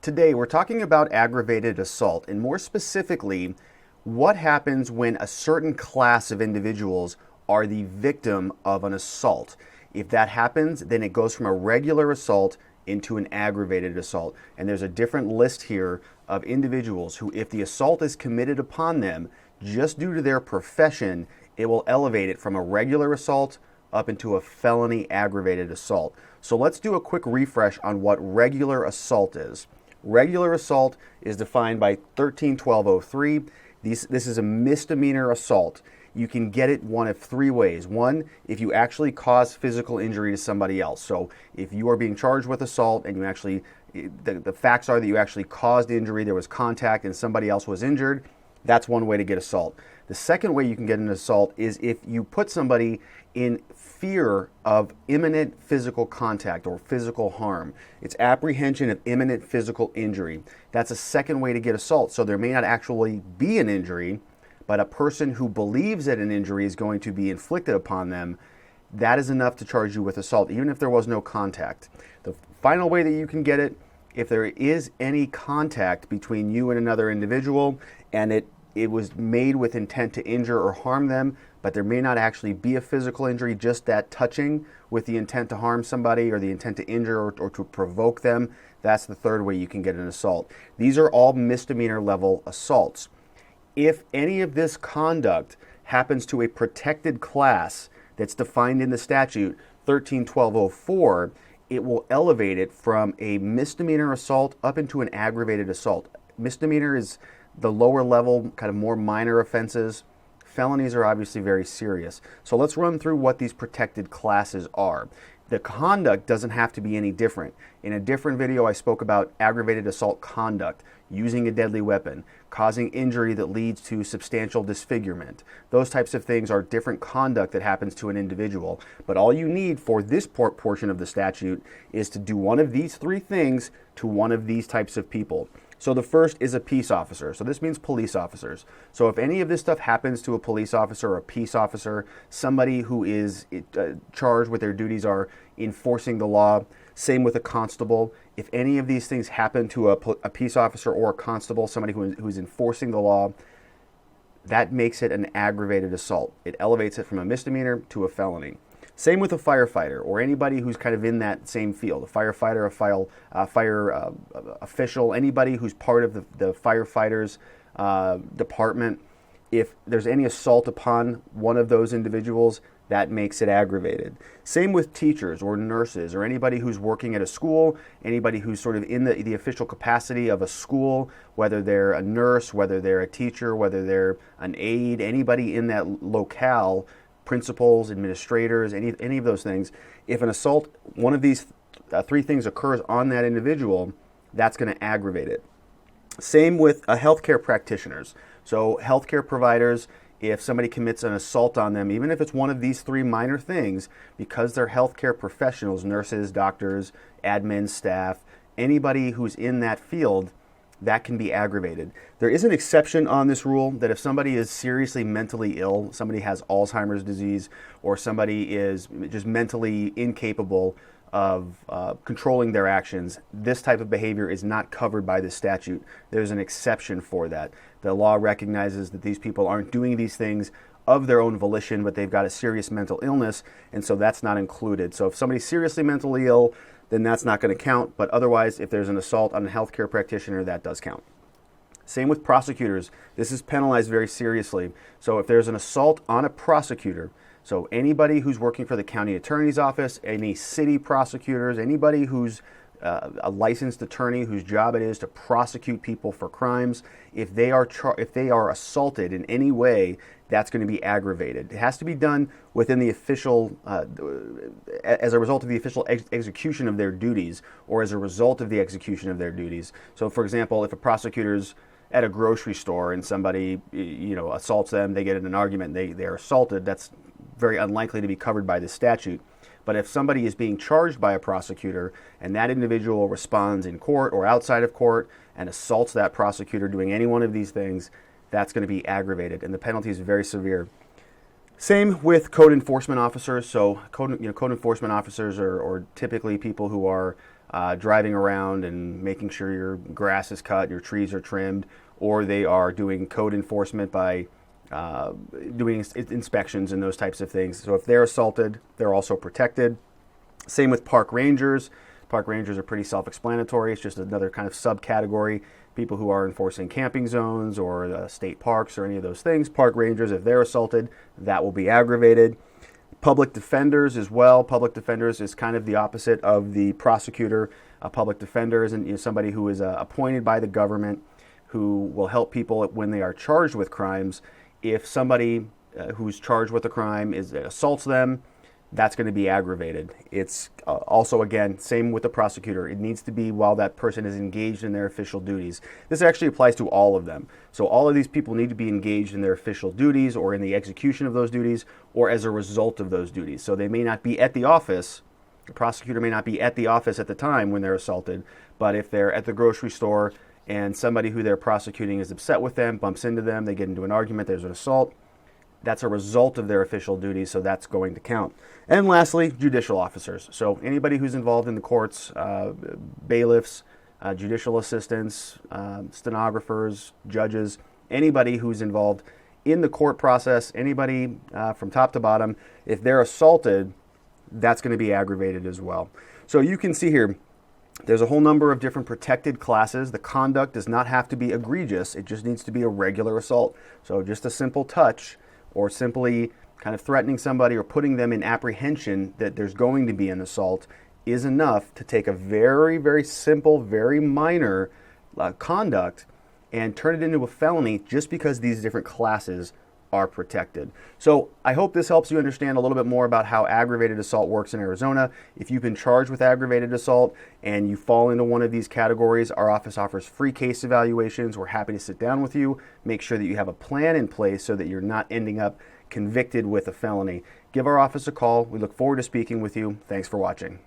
Today we're talking about aggravated assault, and more specifically, what happens when a certain class of individuals are the victim of an assault. If that happens, then it goes from a regular assault into an aggravated assault. And there's a different list here of individuals who, if the assault is committed upon them just due to their profession, it will elevate it from a regular assault up into a felony aggravated assault. So let's do a quick refresh on what regular assault is. Regular assault is defined by 13-1203. This is a misdemeanor assault. You can get it one of three ways. One, if you actually cause physical injury to somebody else. So if you are being charged with assault and you actually, the facts are that you actually caused injury, there was contact and somebody else was injured, that's one way to get assault. The second way you can get an assault is if you put somebody in fear of imminent physical contact or physical harm. It's apprehension of imminent physical injury. That's a second way to get assault. So there may not actually be an injury, but a person who believes that an injury is going to be inflicted upon them, that is enough to charge you with assault, even if there was no contact. The final way that you can get it, if there is any contact between you and another individual, and it was made with intent to injure or harm them, but there may not actually be a physical injury, just that touching with the intent to harm somebody or the intent to injure or to provoke them, that's the third way you can get an assault. These are all misdemeanor level assaults. If any of this conduct happens to a protected class that's defined in the statute, 13-1204, it will elevate it from a misdemeanor assault up into an aggravated assault. Misdemeanor is the lower level, kind of more minor offenses. Felonies are obviously very serious. So let's run through what these protected classes are. The conduct doesn't have to be any different. In a different video, I spoke about aggravated assault conduct, using a deadly weapon, causing injury that leads to substantial disfigurement. Those types of things are different conduct that happens to an individual. But all you need for this portion of the statute is to do one of these three things to one of these types of people. So the first is a peace officer. So this means police officers. So if any of this stuff happens to a police officer or a peace officer, somebody who is charged with their duties are enforcing the law, same with a constable. If any of these things happen to a peace officer or a constable, somebody who's enforcing the law, that makes it an aggravated assault. It elevates it from a misdemeanor to a felony. Same with a firefighter or anybody who's kind of in that same field. A firefighter, a fire official, anybody who's part of the firefighters department. If there's any assault upon one of those individuals, that makes it aggravated. Same with teachers or nurses or anybody who's working at a school, anybody who's sort of in the official capacity of a school, whether they're a nurse, whether they're a teacher, whether they're an aide, anybody in that locale, principals, administrators, any of those things. If an assault, one of these three things occurs on that individual, that's going to aggravate it. Same with healthcare practitioners. So healthcare providers, if somebody commits an assault on them, even if it's one of these three minor things, because they're healthcare professionals, nurses, doctors, admin, staff, anybody who's in that field, that can be aggravated. There is an exception on this rule that if somebody is seriously mentally ill, somebody has Alzheimer's disease, or somebody is just mentally incapable of controlling their actions, this type of behavior is not covered by this statute. There's an exception for that. The law recognizes that these people aren't doing these things of their own volition, but they've got a serious mental illness, and so that's not included. So if somebody's seriously mentally ill, then that's not going to count. But otherwise, if there's an assault on a healthcare practitioner, that does count. Same with prosecutors. This is penalized very seriously. So if there's an assault on a prosecutor, so anybody who's working for the county attorney's office, any city prosecutors, anybody who's a licensed attorney whose job it is to prosecute people for crimes, if they are assaulted in any way, that's going to be aggravated. It has to be done within the official, as a result of the official execution of their duties, or as a result of the execution of their duties. So, for example, if a prosecutor's at a grocery store and somebody, assaults them, they get in an argument, they're assaulted, that's very unlikely to be covered by this statute. But if somebody is being charged by a prosecutor and that individual responds in court or outside of court and assaults that prosecutor doing any one of these things, that's going to be aggravated, and the penalty is very severe. Same with code enforcement officers. So code enforcement officers are typically people who are driving around and making sure your grass is cut, your trees are trimmed, or they are doing code enforcement by doing inspections and those types of things. So if they're assaulted, they're also protected. Same with park rangers. Park rangers are pretty self-explanatory. It's just another kind of subcategory. People who are enforcing camping zones or state parks or any of those things. Park rangers, if they're assaulted, that will be aggravated. Public defenders as well. Public defenders is kind of the opposite of the prosecutor. A public defender is somebody who is appointed by the government who will help people when they are charged with crimes. If somebody who's charged with a crime assaults them, that's going to be aggravated. It's also, again, same with the prosecutor. It needs to be while that person is engaged in their official duties. This actually applies to all of them. So all of these people need to be engaged in their official duties or in the execution of those duties or as a result of those duties. So they may not be at the office. The prosecutor may not be at the office at the time when they're assaulted, but if they're at the grocery store and somebody who they're prosecuting is upset with them, bumps into them, they get into an argument, there's an assault, that's a result of their official duties, so that's going to count. And lastly, judicial officers. So anybody who's involved in the courts, bailiffs, judicial assistants, stenographers, judges, anybody who's involved in the court process, anybody from top to bottom, if they're assaulted, that's going to be aggravated as well. So you can see here, there's a whole number of different protected classes. The conduct does not have to be egregious. It just needs to be a regular assault. So just a simple touch or simply kind of threatening somebody or putting them in apprehension that there's going to be an assault is enough to take a very, very simple, very minor conduct and turn it into a felony just because these different classes are protected. So I hope this helps you understand a little bit more about how aggravated assault works in Arizona. If you've been charged with aggravated assault and you fall into one of these categories, our office offers free case evaluations. We're happy to sit down with you, make sure that you have a plan in place so that you're not ending up convicted with a felony. Give our office a call. We look forward to speaking with you. Thanks for watching.